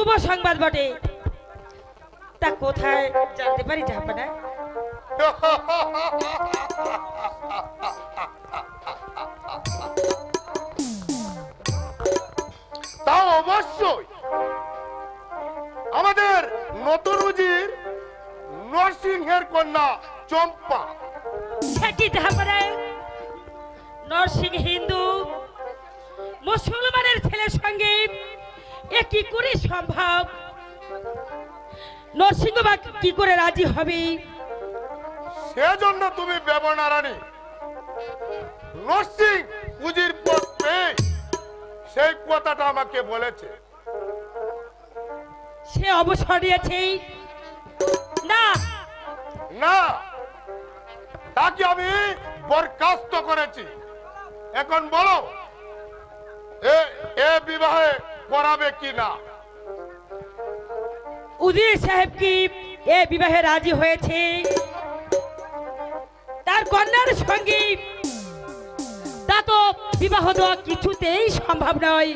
শুভ সংবাদ বটে, তা কোথায় জানতে পারি জাহাপনা? তা অবশ্যই আমাদের নতুন উজির নরসিংহের কন্যা চম্পা। সেটি জাহাপনা, নরসিংহ হিন্দু মুসলমানের ছেলের সঙ্গে এ কি করে সম্ভব? নরসিংহ বা কি করে রাজি হবে? সেজন্য তুমি বেবনা রানী নরসিংহ উজির পদ পেয়ে সেই কথাটা আমাকে বলেছে। সে অবসর নিয়েছে না? না, তাকে আমি বরখাস্ত করেছি। এখন বলো এ বিবাহে করাবে কি না? উজির সাহেব কি এ বিবাহে রাজি হয়েছে? তার কন্যার সঙ্গে তা তো বিবাহ দেওয়া কিছুতেই সম্ভব নয়।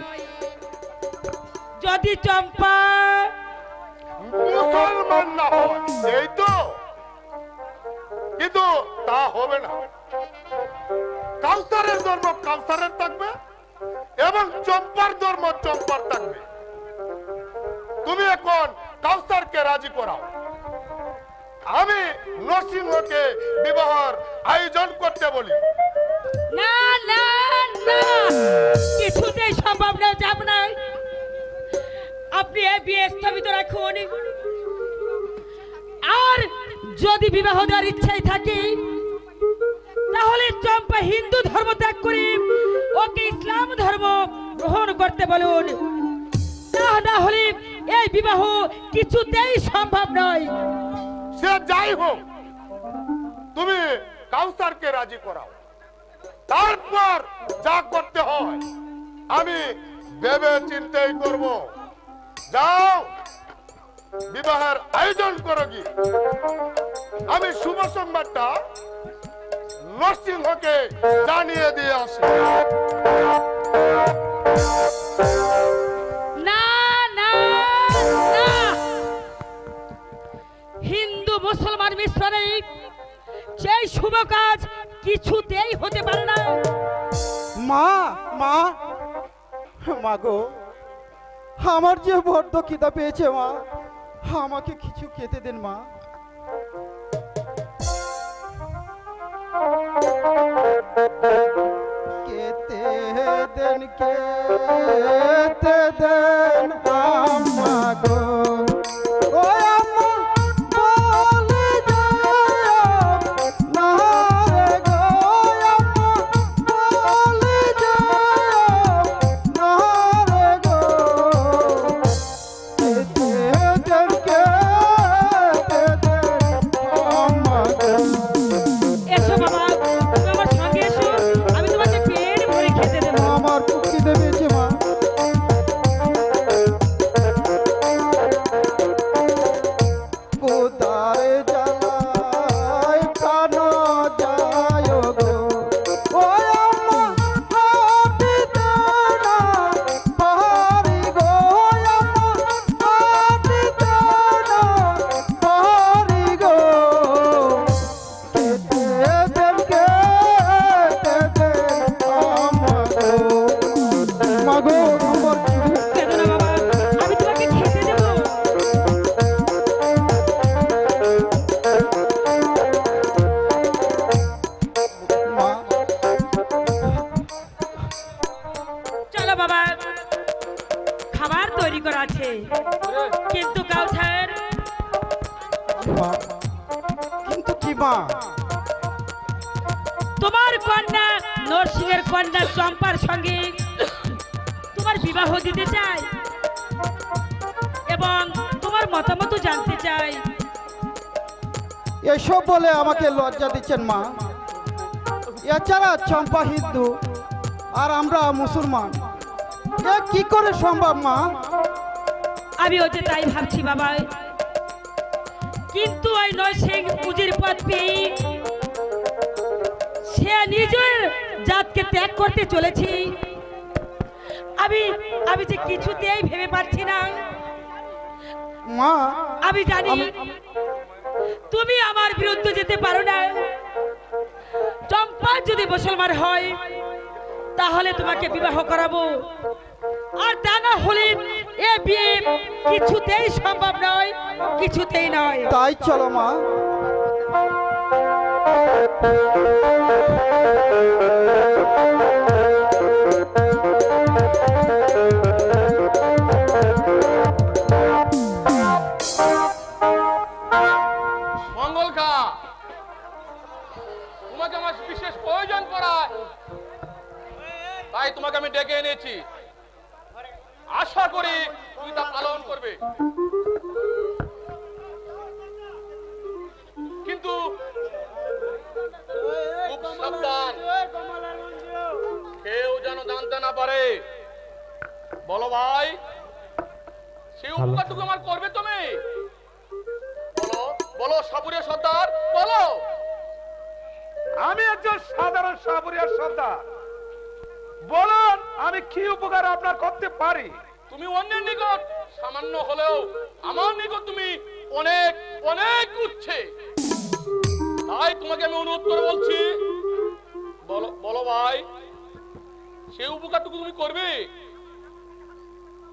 যদি চম্পা মুসলমান না হয় এই তো, কিন্তু তা হবে না। কাউসারের ধর্ম কাউসারের থাকবে এবং চম্পার ধর্ম চম্পার থাকবে। তুমি এখন কাউসারকে রাজি করাও, আমি নরসিংহকে বিবাহের আয়োজন করতে বলি। না না না, কিছুতেই সম্ভব না, যাব না। আপনি এ বিয়ে স্থগিত রাখুন। আর যদি বিবাহ দেওয়ার ইচ্ছাই থাকে তাহলে চম্পা হিন্দু ধর্ম ত্যাগ করে ওকে ইসলাম ধর্ম গ্রহণ করতে বলুন। না হলে এই বিবাহ কিছুতেই সম্ভব নয়। সে যাই হোক, তুমি কাউসারকে রাজি করাও, তারপর যা করতে হয় আমি ভেবে চিন্তাই করব। যাও বিবাহের আয়োজন করো। কি আমি শুভ সংবাদটা নরসিংহকে জানিয়ে দিয়ে আসি। না না না, হিন্দু মুসলমান মিশ্রণে সেই শুভ কাজ কিছুতেই হতে পারে না। মা মা মা গো, আমার যে বড্ড খিদা পেয়েছে মা, আমাকে কিছু খেতে দেন মা। খেতে দেন খেতে দেন আম্মা গো, ও আম্মা বলে যাও না রে গো, আম্মা বলে যাও না রে গো। খেতে দেন খেতে দেন আম্মা গো। এসো বাবা, তুমি আমার সঙ্গে এসো, আমি তোমাকে পেট ভরে খেতে দেবো। আমার খুব খিদে পেয়েছে মা। কোদারে জ্বালায় প্রাণ যায় গো, ও আম্মা হাঁটিতে না পারি গো, আম্মা হাঁটিতে না পারি গো। খেতে দেন খেতে দেন আম্মা গো, মা গো আমার খিদে। কেঁদো না বাবা, আমি তোমাকে খেতে দেবো। মা চলো বাবা, খাবার তৈরি করা আছে। কিন্তু কাউসার, মা, কিন্তু কি মা? তোমার কন্যা নরসিংহের কন্যা চম্পার সঙ্গে তোমার বিবাহ দিতে চাই এবং তোমার মতামত জানতে চাই। এসব বলে আমাকে লজ্জা দিচ্ছেন মা। এছাড়া চম্পা হিন্দু আর আমরা মুসলমান, এ কি করে সম্ভব মা? আমি ওতে তাই ভাবছি বাবা, কিন্তু ওই নরসিংহ পুজির পদ পেয়ে সে নিজের জাতকে ত্যাগ করতে চলেছি। আমি যে কিছুতেই ভেবে পাচ্ছি না মা আমি জানি তুমি আমার বিরুদ্ধে যেতে পারো না। চম্পা যদি মুসলমান হয় তাহলে তোমাকে বিবাহ করাবো, আর তা না হলে এ বিয়ে কিছুতেই সম্ভব নয়, কিছুতেই নয়। তাই চলো মা। মঙ্গল খা, তোমাকে আমার বিশেষ প্রয়োজন পড়ায়, তাই তোমাকে আমি ডেকে এনেছি। আশা করি তুমি তা পালন করবে, কিন্তু খুব সাবধান, কেউ যেন জানতে না পারে। বলো ভাই, সেই উপকারটুকু আমার করবে তুমি? বলো বলো সাপুরিয়া সর্দার, বলো। আমি একজন সাধারণ সাপুরিয়া সর্দার, বলুন আমি কি উপকার আপনার করতে পারি? তুমি অন্যের নিকট সামান্য হলেও আমার নিকট তুমি অনেক অনেক উচ্চে, তাই তোমাকে আমি অনুরোধ করে বলছি, বলো বলো ভাই, সেই উপকারটুকু তুমি করবে?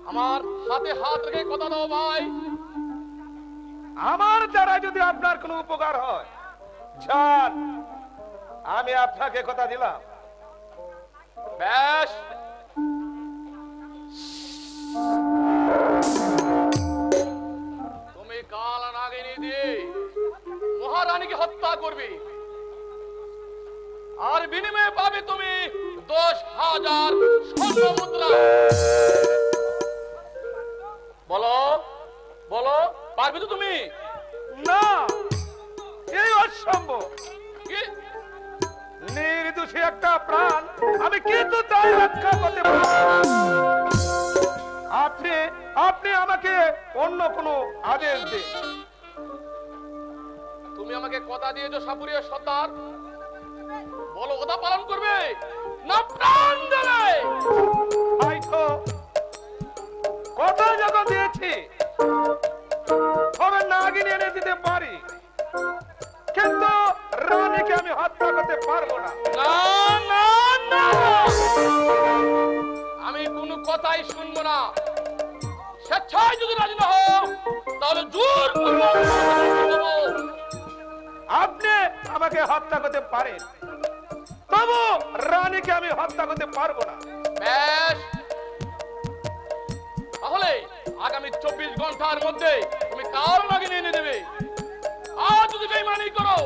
আমার হাতে হাত রেখে কথা দাও ভাই। আমার দ্বারা যদি আপনার কোনো উপকার হয়, যান, আমি আপনাকে কথা দিলাম। বেশ, তুমি কাল নাগিনী দিয়ে মহারানীকে হত্যা করবে, আর বিনিময়ে পাবে তুমি 10,000 স্বর্ণ মুদ্রা। বলো বলো, পারবে তো তুমি? না, এই অসম্ভব। কি? নির্দোষী একটা প্রাণ আমি কিন্তু তাই রক্ষা করতে পারি। আপনি আপনি আমাকে অন্য কোনো আদেশ দিন। তুমি আমাকে কথা দিয়েছো সাপুরিয়া সর্দার, বলো কথা পালন করবে না প্রাণ দেবে? হয়তো কথা যখন দিয়েছি তবে নাগিনী এনে দিতে পারি, কিন্তু রানীকে আমি হত্যা করতে পারবো না। না না না, আমি কোনো কথাই শুনবো না। স্বেচ্ছায় যদি রাজি না হও তাহলে জোর করবো। আপনি আমাকে হত্যা করতে পারেন, তবু রানীকে আমি হত্যা করতে পারবো না। বেশ, তাহলে আগামী 24 ঘন্টার মধ্যে তুমি কার নাগিনী এনে দেবে। আর যদি বেঈমানি করো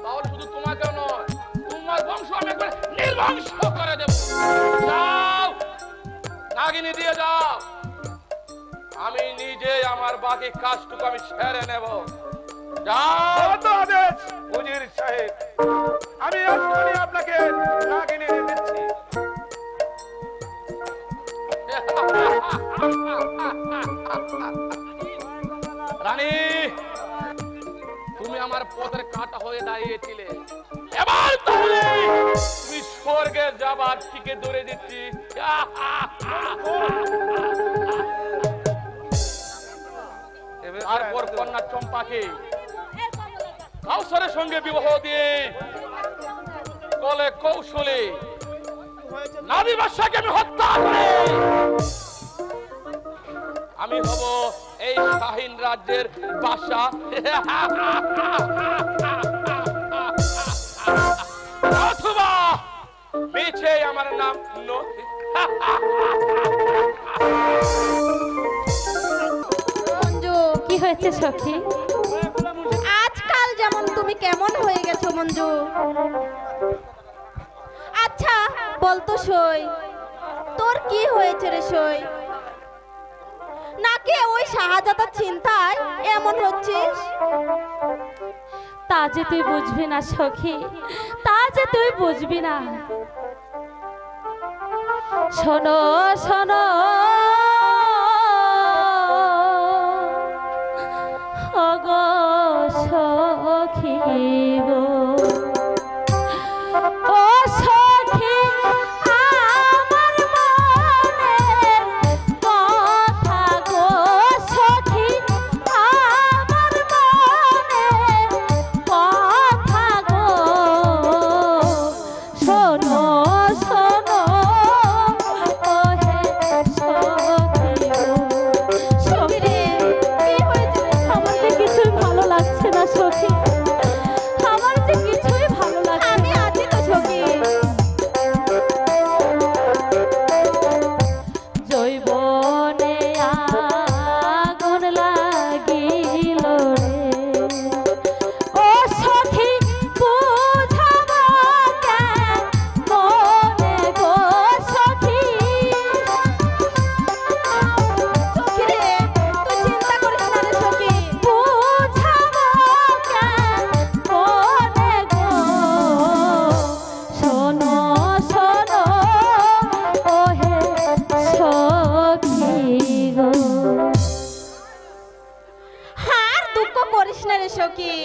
তাহলে শুধু তোমাকে নয়, তোমার বংশ আমি একবার নির্বংশ করে দেব। যাও, নাগিনী দিয়ে যাও, আমি নিজে আমার বাকি কাজটুকু আমি সেরে নেব। যাও। কত আদেশ উজির সাহেব, আমি এক্ষুনি আপনাকে নাগিনী এনে দিচ্ছি। রানী, তুমি আমার পথের কাঁটা হয়ে দাঁড়িয়েছিলে, এবার তাহলে তুমি স্বর্গে যাবার ঠিকে ধরে দিচ্ছি। তারপর কন্যা চম্পাকে কাউসারের সঙ্গে বিবাহ দিয়ে কলে কৌশলে নারী বাদশাকে আমি হত্যা করে আমি হব এই শাহীন রাজ্যের বাদশা। অথবা মিছে আমার নাম নথি। মঞ্জু, কি হয়েছে সখী? আজকাল যেমন তুমি কেমন হয়ে গেছো মঞ্জু? আচ্ছা বলতো সই, তোর কি হয়েছে রে সই? নাকি ওই শাহজাদার চিন্তায় এমন হচ্ছিস? তা যে তুই বুঝবি না সখী, তা যে তুই বুঝবি না। শোনো শোনো ওগো সখী গো, ও সখী আমার মনের কথা গো, সখী সখী।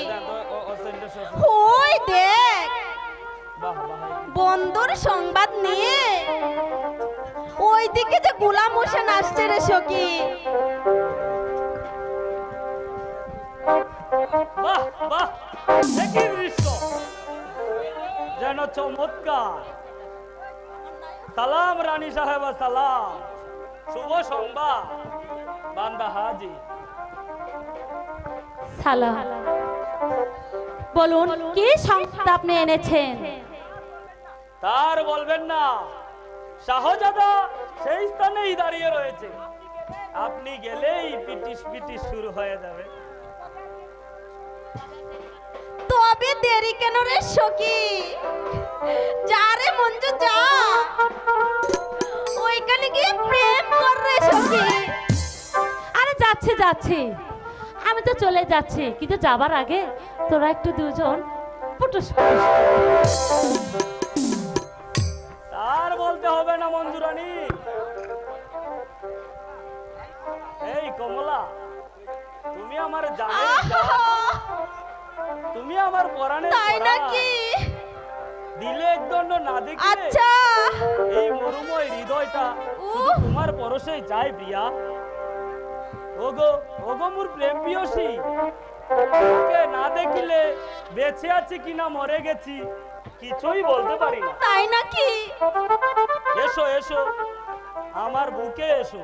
ওই দেখ বন্ধুর সংবাদ নিয়ে ওইদিকে যে গোলাম হোসেন আসছে রে সখী। বাহ বাহ, একই দৃশ্য যেন চমৎকার। সালাম রানী সাহেব, সালাম, শুভ সংবাদ, বান্দা হাজি। সালাম, বলুন কি সংবাদ আপনি এনেছেন? তার বলবেন না, শাহজাদা সেই স্থানেই দাঁড়িয়ে রয়েছে, আপনি গেলেই পিটিশ পিটিশ শুরু হয়ে যাবে। তবে দেরি কেন রে সখী? যা রে মঞ্জু যা, ওইখানে গিয়ে প্রেম কর রে সখী। আরে যাচ্ছি যাচ্ছি, আমি তো চলে যাচ্ছি, কিন্তু যাবার আগে তোরা একটু দুজন পুটুস পুটুস। তার বলতে হবে না মঞ্জুরানী। এই কমলা, তুমি আমার জানের জান, তুমি আমার পরাণের তাই পরাণ। নাকি? দিলে একদণ্ড না দেখলে আচ্ছা এই মরুময় হৃদয়টা শুধু তোমার পরশেই চাই প্রিয়া। ওগো ওগো মোর প্রেম প্রিয়সী, ওকে না দেখিলে বেঁচে আছি কিনা মরে গেছি কিছুই বলতে পারি না। তাই নাকি? এসো এসো, আমার বুকে এসো।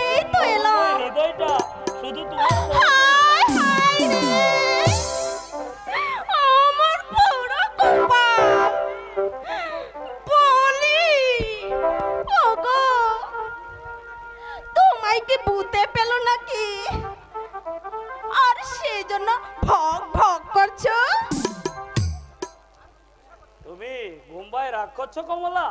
এই তো এলাম। মরুময় হৃদয়টা শুধু তোমার হায় হায় রে, আমার পুরো কপাল বলি। ওগো, তোমায় কি ভূতে পেল নাকি? আর সেই জন্য ভক ভক করছো? তুমি মুম্বাই রাগ করছো কমলা?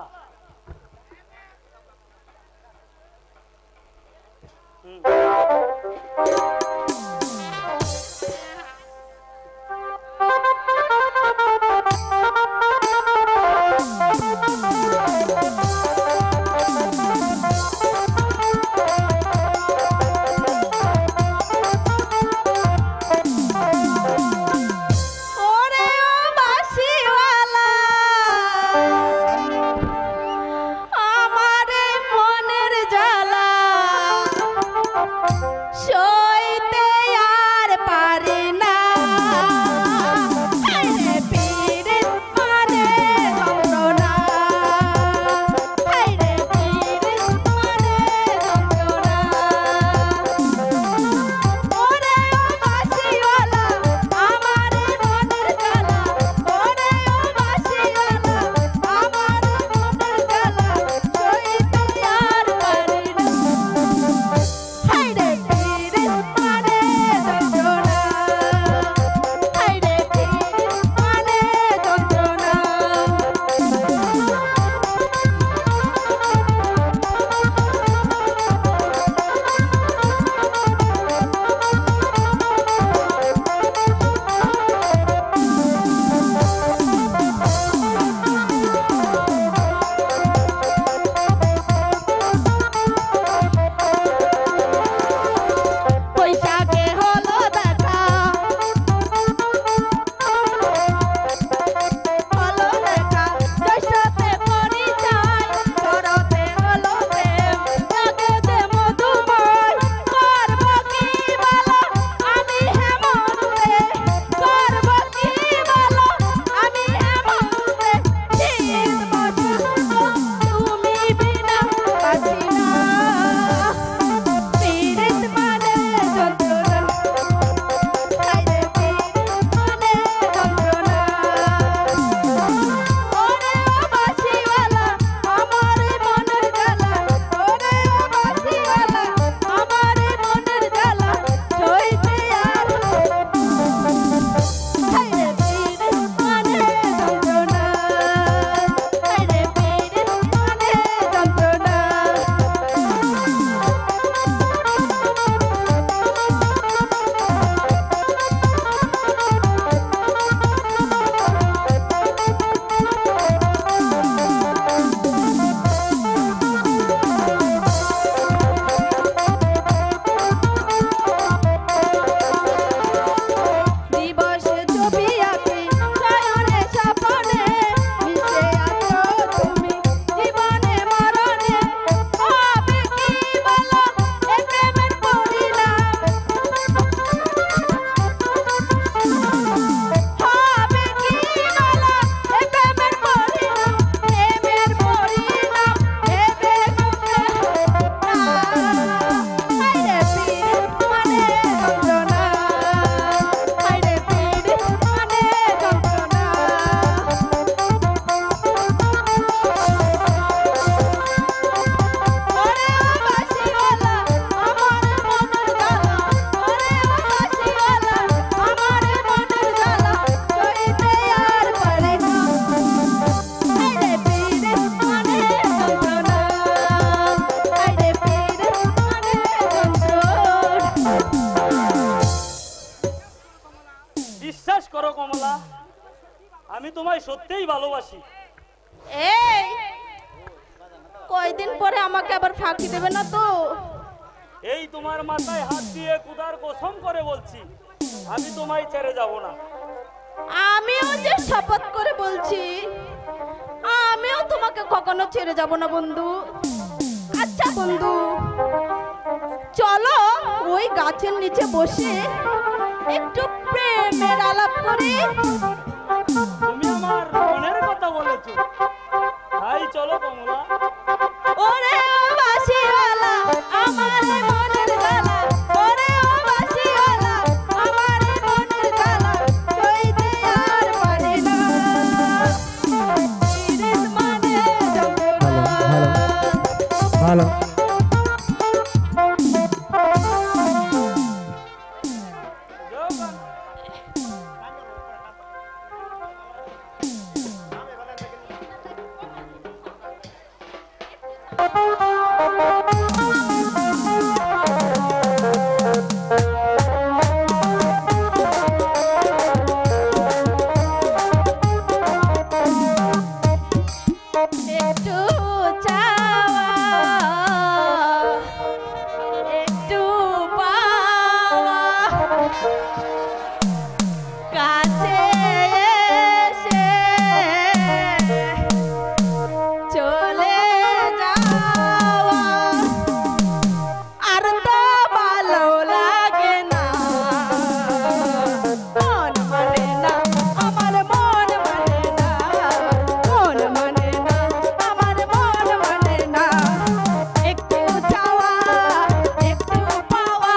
ওরে ও বাঁশিওয়ালা, আমারে মনের জ্বালা কমলা, আমি তোমায় সত্যিই ভালোবাসি। এই কয়দিন পরে আমাকে আবার ফাঁকি দেবে না তো? এই তোমার মাথায় হাত দিয়ে কুদার কসম করে বলছি, আমি তোমায় ছেড়ে যাব না। আমিও যে শপথ করে বলছি, আমিও তোমাকে কখনো ছেড়ে যাব না বন্ধু। আচ্ছা বন্ধু, চলো ওই গাছের নিচে বসে একটু প্রেমের আলাপ করি। তুমি আমার মনের কথা বলেছো, তাই চলো কমলা। ওরে ও বাঁশিওয়ালা আমার মনের জ্বালা, ওরে ও বাঁশিওয়ালা আমার মনের জ্বালা, কইতে আর পারি না। ইরিস মানে যন্ত্রণা। ভালো একটু চাওয়া একটু পাওয়া, কাছে এসে চলে যাওয়া, আর তো ভালো লাগে না। মন মানে না আমার, মন মানে না, মন মানে না আমার, মন মানে না। একটু চাওয়া একটু পাওয়া,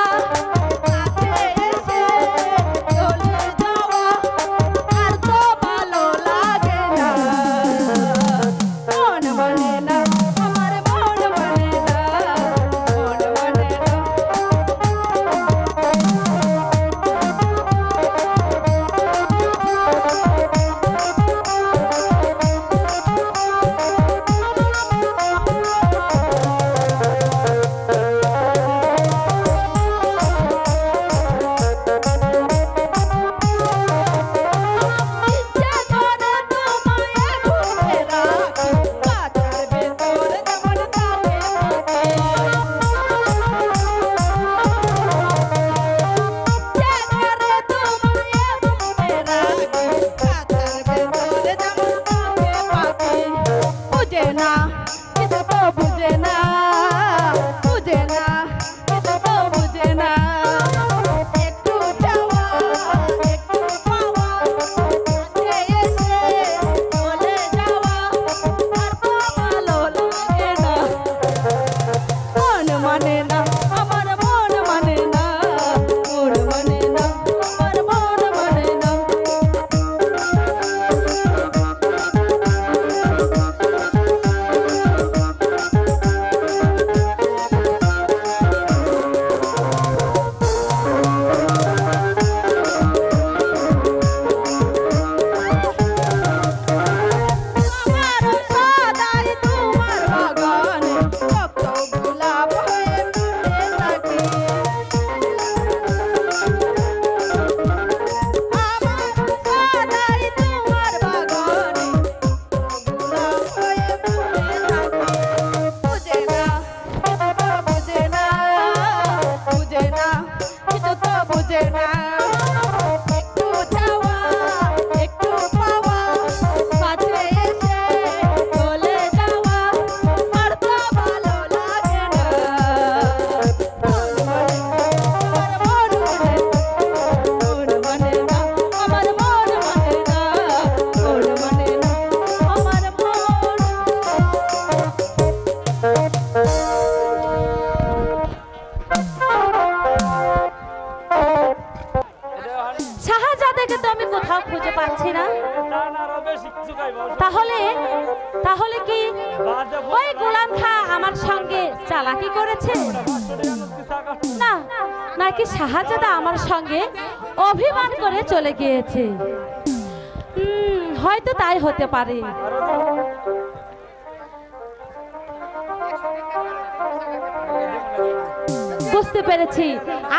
কাছে এসে চলে যাওয়া, আর তো ভালো লাগে না। মন মানে না আমার, মন মানে না, মন মানে না। ইচ্ছা করে তোমায় ঘুরে রাখি, কাঁচার ভেতর যেমন থাকে থাকে। ইচ্ছা করে তোমায় ঘুরে রাখি, কাঁচার ভেতর যেমন থাকে থাকে। বুঝে না কিছু তো বুঝে না, বুঝে না কিছু তো বুঝে না। একটু চাওয়া একটু পাওয়া, কাছে এসে চলে যাওয়া, আর তো ভালো লাগে না। মন মানে না আমার, মন মানে না, মন মানে না আমার, মন মানে না। আমার সদাই তোমার বাগানে কত গোলাপ হয়ে ফুটে থাকে। আমার সদাই তোমার বাগানে কত গোলাপ হয়ে ফুটে থাকে। বুঝে না কিছু তো বুঝে না, বুঝে না কিছু তো বুঝে না। একটু চাওয়া একটু পাওয়া, কাছে এসে চলে যাওয়া, আর তো ভালো লাগে না। মন মানে না আমার, মন মানে না, মন মানে না আমার, মন শাহজাদাকে তো আমি কোথাও খুঁজে পাচ্ছি না। না না রবে শিখছি গাইব। তাহলে তাহলে কি ওই গোলাম খা আমার সঙ্গে চালাকি করেছে? না, নাকি শাহজাদা আমার সঙ্গে অভিমান করে চলে গিয়েছে? হয়তো তাই হতে পারে। বুঝতে বুঝতে পেরেছি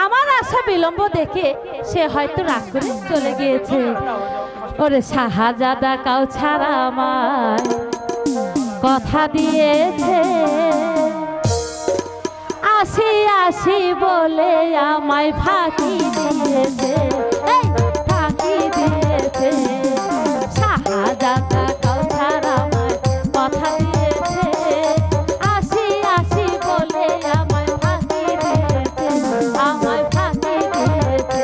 আমার আশা বিলম্ব দেখে সে হয়তো রাগ করে চলে গিয়েছে। ওরে শাহজাদা কাউছার আমায় কথা দিয়েছে, আসি আসি বলে আমায় ফাঁকি দিয়েছে, এই ফাঁকি দিয়েছে। শাহজাদা কাউছার আমায় কথা দিয়েছে, আসি আসি বলে আমায় ফাঁকি দিয়েছে, আমায় ফাঁকি দিয়েছে।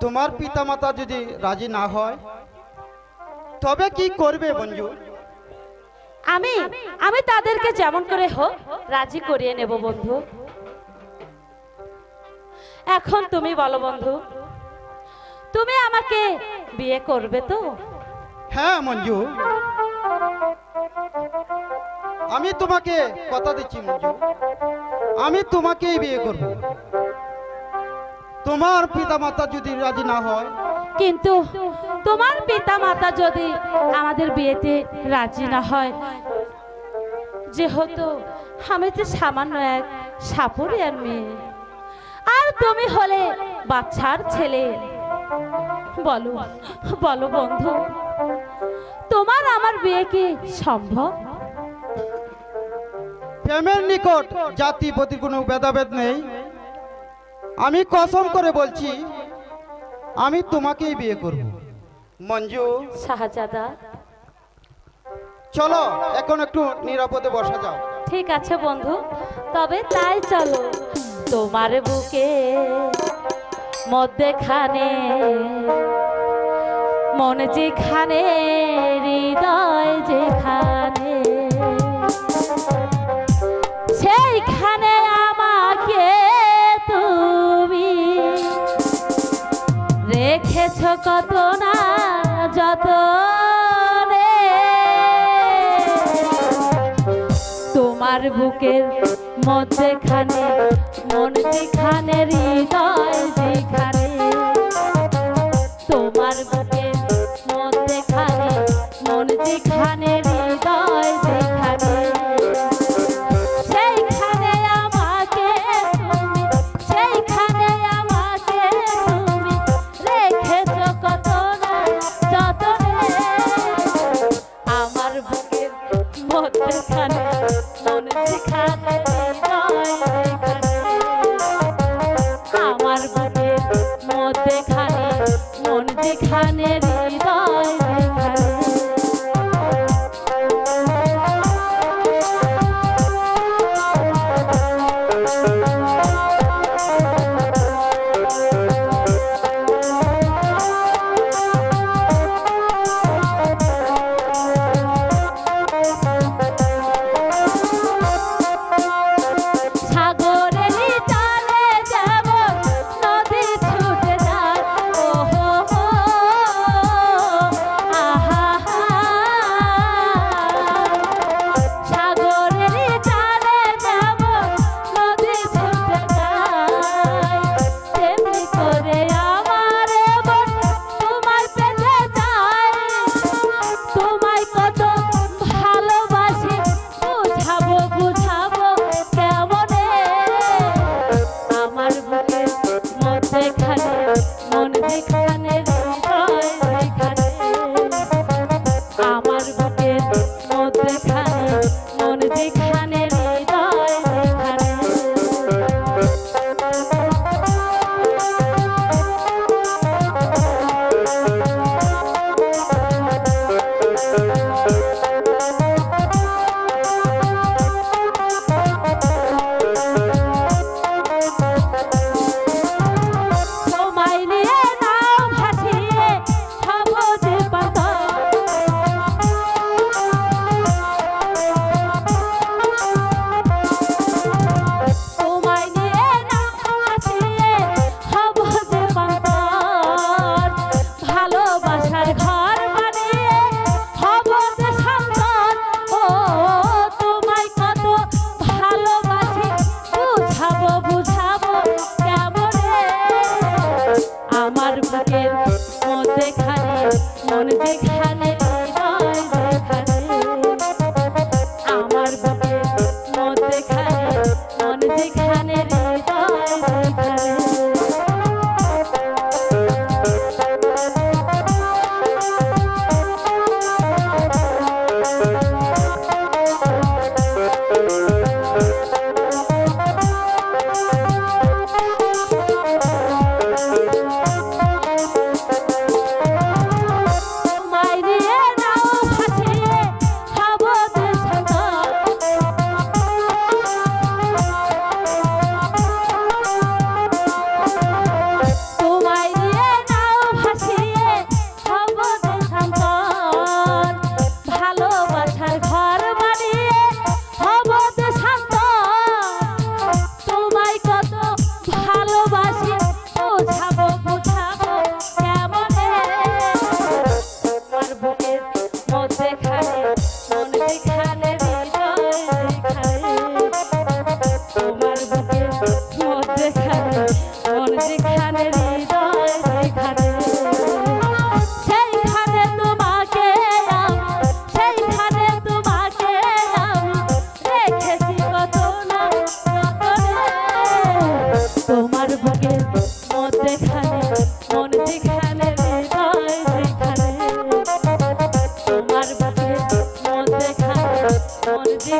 তোমার পিতামাতা যদি রাজি না হয় তবে কি করবে বঞ্জু? আমি আমি তাদেরকে যেমন করে হোক রাজি করিয়ে নেব বন্ধু। এখন তুমি বলো বন্ধু, তুমি আমাকে বিয়ে করবে তো? হ্যাঁ মঞ্জু, আমি তোমাকে কথা দিচ্ছি মঞ্জু, আমি তোমাকেই বিয়ে করব। তোমার পিতামাতা যদি রাজি না হয়। কিন্তু তোমার পিতামাতা যদি আমাদের বিয়েতে রাজি না হয়, যেহেতু আমি তো সামান্য এক সাপুরিয়ার মেয়ে, আর তুমি হলে বাচ্চার ছেলে, বলো বলো বন্ধু, তোমার আমার বিয়ে কি সম্ভব? প্রেমের নিকট জাতি প্রতি কোনো ভেদাভেদ নেই। আমি কসম করে বলছি, আমি তোমাকেই বিয়ে করব। মঞ্জু, শাহজাদা, চলো এখন একটু নিরাপদে বসা যাও। ঠিক আছে বন্ধু, তবে তাই চলো। তোমার বুকে মধ্যেখানে মন যেখানে, হৃদয় যেখানে, সেইখানে আমাকে তুমি রেখেছ কত না যতনে। তোমার বুকের মধ্যেখানে মন যেখানে, হৃদয় যেখানে, তোমার বুকের মধ্যেখানে মন যেখানে, হৃদয় যেখানে, সেইখানে আমাকে তুমি, সেইখানে আমাকে তুমি রেখেছ কত না যতনে। আমার বুকের মধ্যেখানে মন যেখানে, হৃদয় যেখানে, আমার বুকের মধ্যেখানে মন যেখানে, হৃদয় যেখানে। সাগরের তালে যেমন নদী ছুটে যায়, ওহো হো, আহা হা। সাগরের তালে যেমন নদী ছুটে যায়, তেমনি করে আমার মন তোমার পেতে যায়। তোমায় কত ভালোবাসি, বুঝাবো বুঝাবো কেমনে। আমার বুকের মধ্যেখানে মন যেখানে, হৃদয় যেখানে, আমার বুকের মধ্যেখানে মন যেখানে, হৃদয় যেখানে। সময় নিয়ে নাও ভাসিয়ে সবুজ পাতা,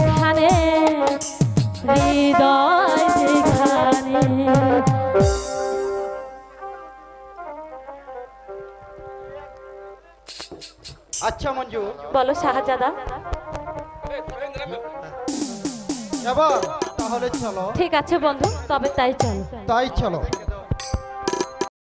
যেখানে হৃদয় যেখানে। আচ্ছা মঞ্জু, বলো শাহজাদা। এবার তাহলে চলো। ঠিক আছে বন্ধু, তবে তাই চলো। তাই চলো।